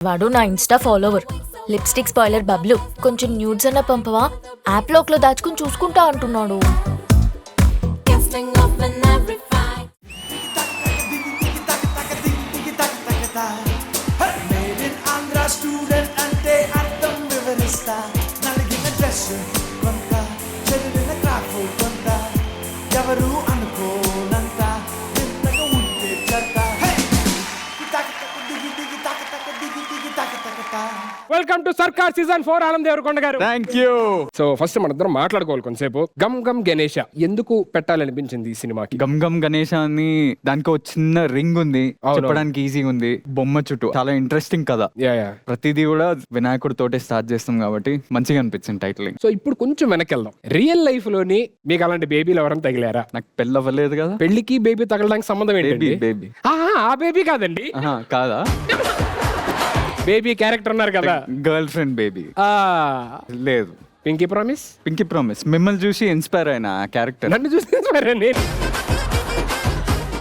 వాడు నా Insta follower. Lipstick spoiler Bablu, కొంచెం న్యూడ్స్ అన్న పంపవా, యాప్ లోక్ లో దాచుకుని చూసుకుంటా అంటున్నాడు. వెల్కమ్ టు సర్కార్ సీజన్ 4 ఆనంద్ దేవరకొండ గారు. Thank you. సో ఫస్ట్ మన ఇద్దరం మాట్లాడుకోవాలి కొంతసేపు. గమ్ గమ్ గణేష ఎందుకు పెట్టాలనిపించింది ఈ సినిమాకి? గమ్ గమ్ గణేష్ అని దానికి ఒక చిన్న రింగ్ ఉంది, అవును. చెప్పడానికి ఈజీగా ఉంది. బొమ్మ చుట్టూ చాలా ఇంట్రెస్టింగ్ కదా. ప్రతిదీ కూడా వినాయకుడి తోటే స్టార్ట్ చేస్తాం కాబట్టి మంచిగా అనిపించింది టైటిల్. సో ఇప్పుడు కొంచెం వెనక్కి వెళ్దాం. రియల్ లైఫ్ లోని మీకు అలాంటి బేబీలు ఎవరైనా తగిలారా? నాకు పెళ్ళి అవ్వలేదు కదా. పెళ్లికి బేబీ తగలడానికి సంబంధం ఏంటి? బేబీ ఆ బేబీ కాదండి, కాదా, బేబీ క్యారెక్టర్ ఉన్నారు కదా, గర్ల్ ఫ్రెండ్ బేబీ. లేదు, పింకీ ప్రామిస్. పింకీ ప్రామిస్ మిమ్మల్ని చూసి ఇన్స్పైర్ అయిన క్యారెక్టర్. నన్ను చూసి ఇన్స్పైర్ అయ్యాను.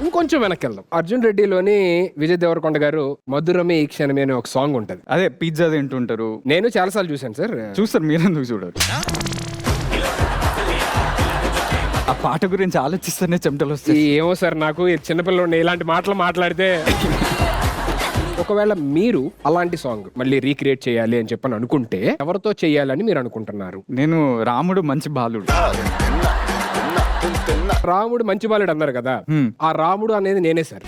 ఇంకొంచెం వెనక్కి వెళ్దాం. అర్జున్ రెడ్డిలోని విజయ్ దేవరకొండ గారు మధురమే ఈ క్షణమే అనే ఒక సాంగ్ ఉంటది. అదే పిజ్జా తింటుంటారు. నేను చాలా సార్లు చూసాను సార్. చూస్తారు, మీరెందుకు చూడరు? ఆ పాట గురించి ఆలోచిస్తేనే చెమటలు వస్తాయి. ఏమో సార్, నాకు చిన్నపిల్లలు ఇలాంటి మాటలు మాట్లాడితే ఒకవేళ మీరు అలాంటి సాంగ్ మళ్ళీ రీక్రియేట్ చేయాలి అని చెప్పని అనుకుంటే ఎవరితో చేయాలని మీరు అనుకుంటున్నారు? నేను రాముడు మంచి బాలుడు. రాముడు మంచి బాలుడు అన్నారు కదా, ఆ రాముడు అనేది నేనే సార్.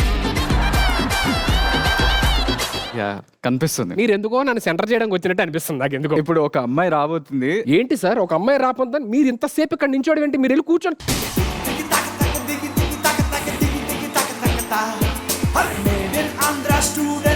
కనిపిస్తుంది. మీరు ఎందుకో నన్ను సెంటర్ చేయడానికి వచ్చినట్టు అనిపిస్తుంది నాకు. ఎందుకో ఇప్పుడు ఒక అమ్మాయి రాబోతుంది. ఏంటి సార్ ఒక అమ్మాయి రాపోతుందని మీరు ఇంతసేపు ఇక్కడ నించోడు ఏంటి? మీరు వెళ్ళి కూర్చోండి. Student